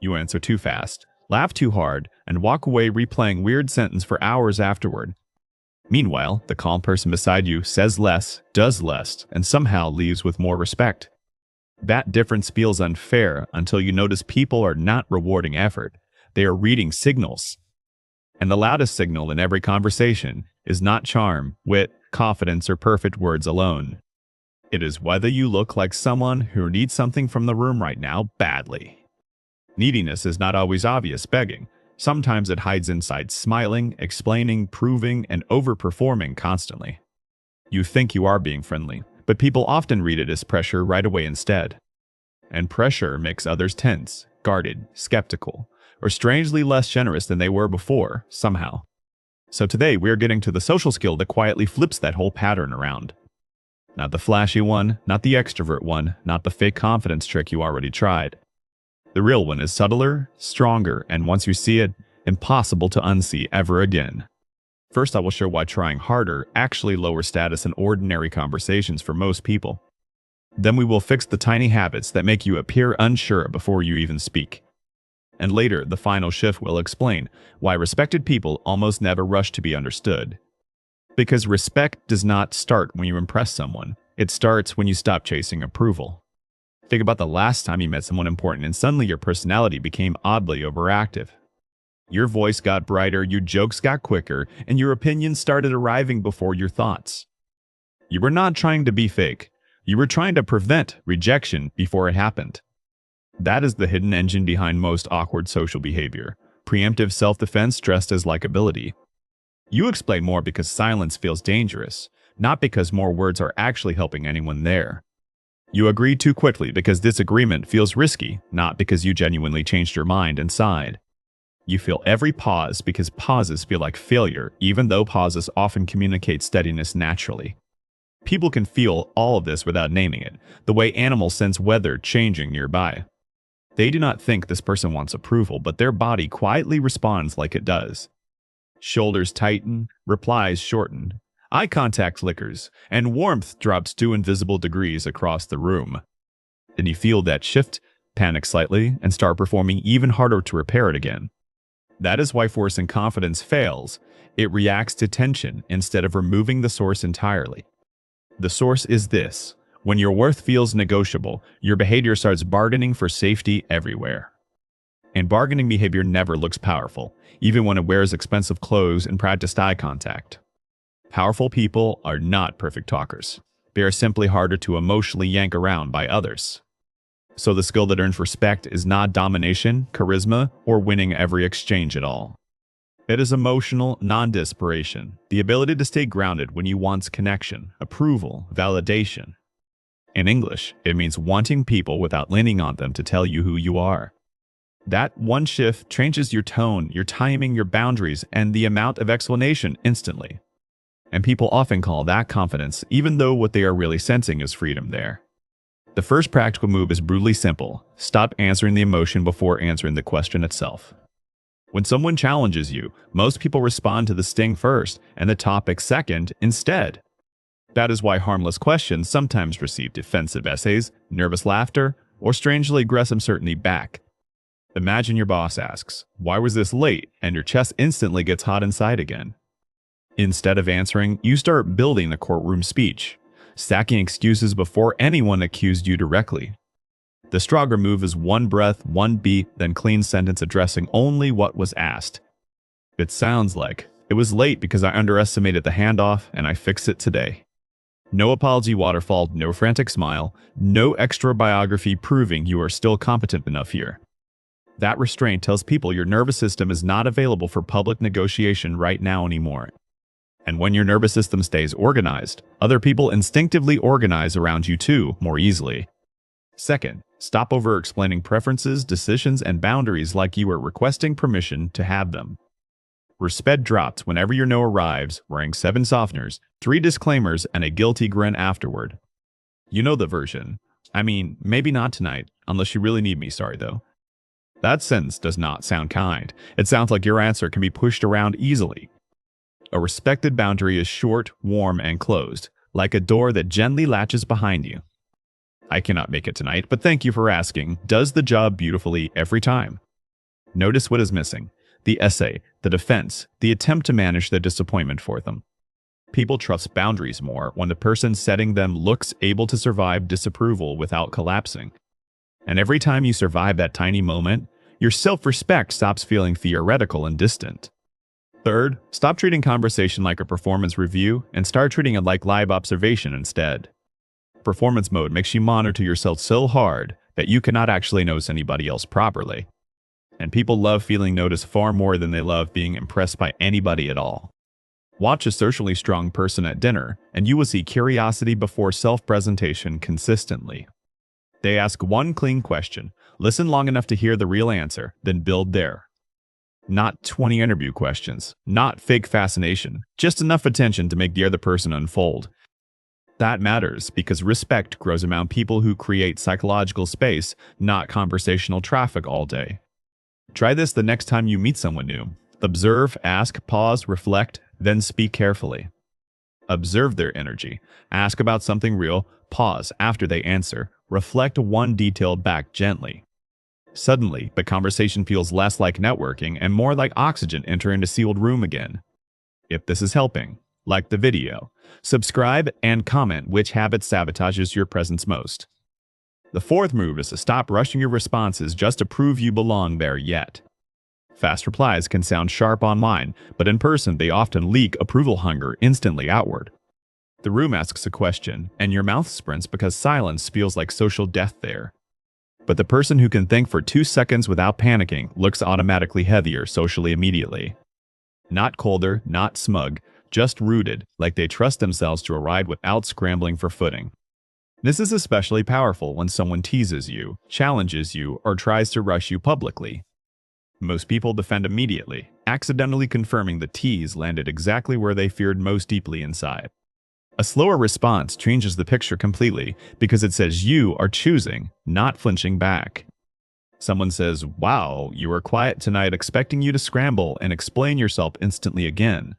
You answer too fast, laugh too hard, and walk away replaying weird sentence for hours afterward. Meanwhile, the calm person beside you says less, does less, and somehow leaves with more respect. That difference feels unfair until you notice people are not rewarding effort. They are reading signals. And the loudest signal in every conversation is not charm, wit, confidence, or perfect words alone. It is whether you look like someone who needs something from the room right now badly. Neediness is not always obvious begging. Sometimes it hides inside smiling, explaining, proving, and overperforming constantly. You think you are being friendly, but people often read it as pressure right away instead. And pressure makes others tense, guarded, skeptical, or strangely less generous than they were before, somehow. So today we are getting to the social skill that quietly flips that whole pattern around. Not the flashy one, not the extrovert one, not the fake confidence trick you already tried. The real one is subtler, stronger, and once you see it, impossible to unsee ever again. First, I will show why trying harder actually lowers status in ordinary conversations for most people. Then we will fix the tiny habits that make you appear unsure before you even speak. And later, the final shift will explain why respected people almost never rush to be understood. Because respect does not start when you impress someone. It starts when you stop chasing approval. Think about the last time you met someone important and suddenly your personality became oddly overactive. Your voice got brighter, your jokes got quicker, and your opinions started arriving before your thoughts. You were not trying to be fake. You were trying to prevent rejection before it happened. That is the hidden engine behind most awkward social behavior. Preemptive self-defense dressed as likability. You explain more because silence feels dangerous, not because more words are actually helping anyone there. You agree too quickly because disagreement feels risky, not because you genuinely changed your mind inside. You feel every pause because pauses feel like failure, even though pauses often communicate steadiness naturally. People can feel all of this without naming it, the way animals sense weather changing nearby. They do not think this person wants approval, but their body quietly responds like it does. Shoulders tighten, replies shorten, eye contact flickers, and warmth drops 2 invisible degrees across the room. Then you feel that shift, panic slightly, and start performing even harder to repair it again. That is why forcing confidence fails. It reacts to tension instead of removing the source entirely. The source is this. When your worth feels negotiable, your behavior starts bargaining for safety everywhere. And bargaining behavior never looks powerful, even when it wears expensive clothes and practiced eye contact. Powerful people are not perfect talkers. They are simply harder to emotionally yank around by others. So the skill that earns respect is not domination, charisma, or winning every exchange at all. It is emotional non-desperation, the ability to stay grounded when you want connection, approval, validation. In English, it means wanting people without leaning on them to tell you who you are. That one shift changes your tone, your timing, your boundaries, and the amount of explanation instantly. And people often call that confidence, even though what they are really sensing is freedom there. The first practical move is brutally simple. Stop answering the emotion before answering the question itself. When someone challenges you, most people respond to the sting first and the topic second instead. That is why harmless questions sometimes receive defensive essays, nervous laughter, or strangely aggressive certainty back. Imagine your boss asks, "Why was this late?" and your chest instantly gets hot inside again. Instead of answering, you start building a courtroom speech, stacking excuses before anyone accused you directly. The stronger move is one breath, one beat, then clean sentence addressing only what was asked. It sounds like, "It was late because I underestimated the handoff and I fixed it today." No apology waterfall, no frantic smile, no extra biography proving you are still competent enough here. That restraint tells people your nervous system is not available for public negotiation right now anymore. And when your nervous system stays organized, other people instinctively organize around you too, more easily. Second, stop over-explaining preferences, decisions, and boundaries like you are requesting permission to have them. Respect drops whenever your no arrives, wearing 7 softeners, 3 disclaimers, and a guilty grin afterward. You know the version. "I mean, maybe not tonight, unless you really need me, sorry though." That sentence does not sound kind. It sounds like your answer can be pushed around easily. A respected boundary is short, warm, and closed, like a door that gently latches behind you. "I cannot make it tonight, but thank you for asking," does the job beautifully every time. Notice what is missing: the essay, the defense, the attempt to manage the disappointment for them. People trust boundaries more when the person setting them looks able to survive disapproval without collapsing. And every time you survive that tiny moment, your self-respect stops feeling theoretical and distant. Third, stop treating conversation like a performance review and start treating it like live observation instead. Performance mode makes you monitor yourself so hard that you cannot actually notice anybody else properly. And people love feeling noticed far more than they love being impressed by anybody at all. Watch a socially strong person at dinner, and you will see curiosity before self-presentation consistently. They ask one clean question, listen long enough to hear the real answer, then build there. Not 20 interview questions, not fake fascination, just enough attention to make the other person unfold. That matters because respect grows around people who create psychological space, not conversational traffic all day. Try this the next time you meet someone new. Observe, ask, pause, reflect, then speak carefully. Observe their energy. Ask about something real, pause after they answer, reflect one detail back gently. Suddenly, the conversation feels less like networking and more like oxygen entering a sealed room again. If this is helping, like the video, subscribe, and comment which habit sabotages your presence most. The fourth move is to stop rushing your responses just to prove you belong there yet. Fast replies can sound sharp online, but in person they often leak approval hunger instantly outward. The room asks a question, and your mouth sprints because silence feels like social death there. But the person who can think for 2 seconds without panicking looks automatically heavier socially immediately. Not colder, not smug, just rooted, like they trust themselves to a ride without scrambling for footing. This is especially powerful when someone teases you, challenges you, or tries to rush you publicly. Most people defend immediately, accidentally confirming the tease landed exactly where they feared most deeply inside. A slower response changes the picture completely because it says you are choosing, not flinching back. Someone says, "Wow, you were quiet tonight," expecting you to scramble and explain yourself instantly again.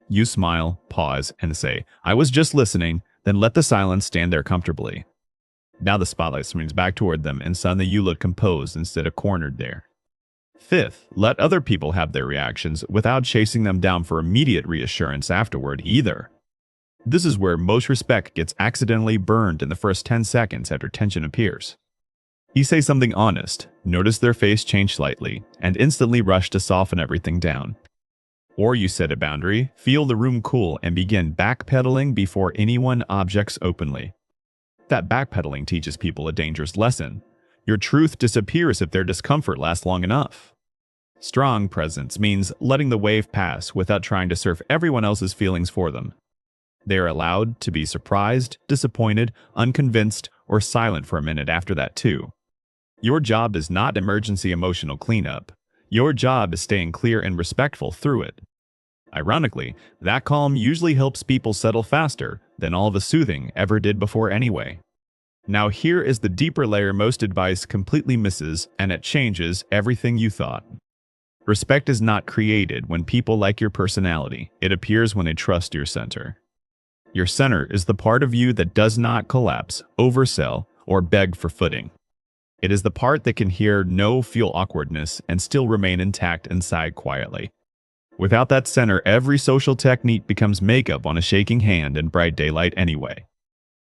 You smile, pause, and say, "I was just listening," then let the silence stand there comfortably. Now the spotlight swings back toward them and suddenly you look composed instead of cornered there. Fifth, let other people have their reactions without chasing them down for immediate reassurance afterward either. This is where most respect gets accidentally burned in the first 10 seconds after tension appears. You say something honest, notice their face change slightly, and instantly rush to soften everything down. Or you set a boundary, feel the room cool, and begin backpedaling before anyone objects openly. That backpedaling teaches people a dangerous lesson. Your truth disappears if their discomfort lasts long enough. Strong presence means letting the wave pass without trying to surf everyone else's feelings for them. They are allowed to be surprised, disappointed, unconvinced, or silent for a minute after that too. Your job is not emergency emotional cleanup. Your job is staying clear and respectful through it. Ironically, that calm usually helps people settle faster than all the soothing ever did before anyway. Now here is the deeper layer most advice completely misses, and it changes everything you thought. Respect is not created when people like your personality. It appears when they trust your center. Your center is the part of you that does not collapse, oversell, or beg for footing. It is the part that can hear no, feel awkwardness, and still remain intact inside quietly. Without that center, every social technique becomes makeup on a shaking hand in bright daylight anyway.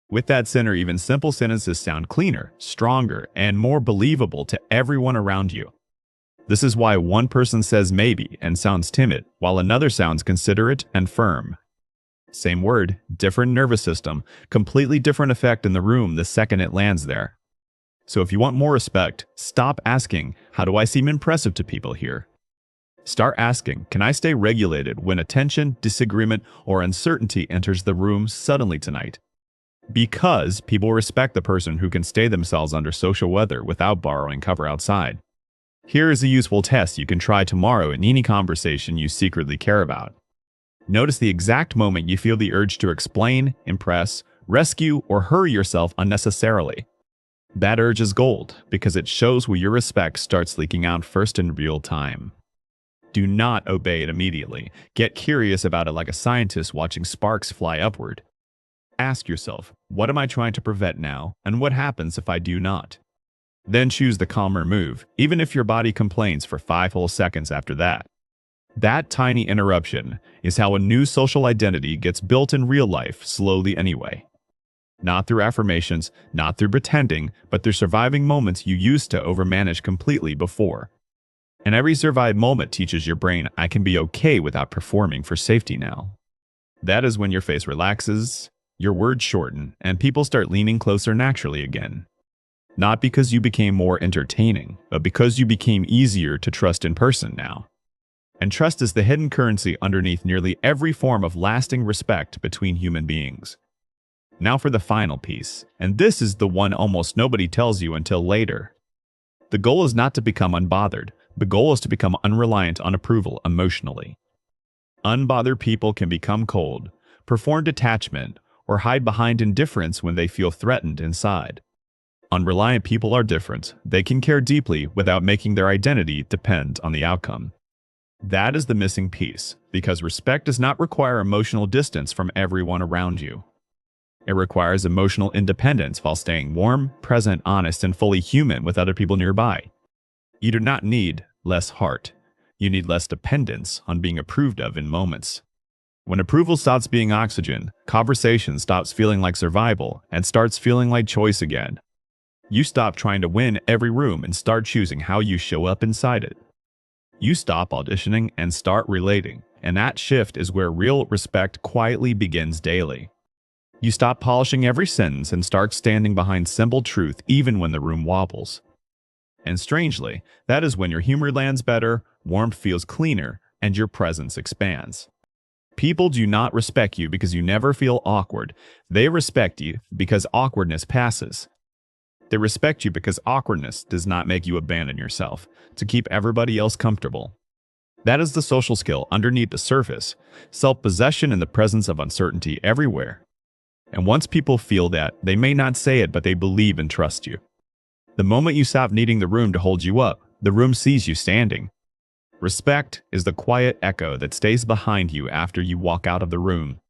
With that center, even simple sentences sound cleaner, stronger, and more believable to everyone around you. This is why one person says maybe and sounds timid, while another sounds considerate and firm. Same word, different nervous system, completely different effect in the room the second it lands there. So if you want more respect, stop asking, "How do I seem impressive to people here?" Start asking, "Can I stay regulated when a tension, disagreement, or uncertainty enters the room suddenly tonight?" Because people respect the person who can stay themselves under social weather without borrowing cover outside. Here is a useful test you can try tomorrow in any conversation you secretly care about. Notice the exact moment you feel the urge to explain, impress, rescue, or hurry yourself unnecessarily. That urge is gold because it shows where your respect starts leaking out first in real time. Do not obey it immediately. Get curious about it like a scientist watching sparks fly upward. Ask yourself, what am I trying to prevent now, and what happens if I do not? Then choose the calmer move, even if your body complains for 5 whole seconds after that. That tiny interruption is how a new social identity gets built in real life slowly anyway. Not through affirmations, not through pretending, but through surviving moments you used to overmanage completely before. And every survived moment teaches your brain, I can be okay without performing for safety now. That is when your face relaxes, your words shorten, and people start leaning closer naturally again. Not because you became more entertaining, but because you became easier to trust in person now. And trust is the hidden currency underneath nearly every form of lasting respect between human beings. Now for the final piece, and this is the one almost nobody tells you until later. The goal is not to become unbothered. The goal is to become unreliant on approval emotionally. Unbothered people can become cold, perform detachment, or hide behind indifference when they feel threatened inside. Unreliant people are different. They can care deeply without making their identity depend on the outcome. That is the missing piece, because respect does not require emotional distance from everyone around you. It requires emotional independence while staying warm, present, honest, and fully human with other people nearby. You do not need less heart. You need less dependence on being approved of in moments. When approval stops being oxygen, conversation stops feeling like survival and starts feeling like choice again. You stop trying to win every room and start choosing how you show up inside it. You stop auditioning and start relating, and that shift is where real respect quietly begins daily. You stop polishing every sentence and start standing behind simple truth even when the room wobbles. And strangely, that is when your humor lands better, warmth feels cleaner, and your presence expands. People do not respect you because you never feel awkward. They respect you because awkwardness passes. They respect you because awkwardness does not make you abandon yourself to keep everybody else comfortable. That is the social skill underneath the surface, self-possession in the presence of uncertainty everywhere. And once people feel that, they may not say it, but they believe and trust you. The moment you stop needing the room to hold you up, the room sees you standing. Respect is the quiet echo that stays behind you after you walk out of the room.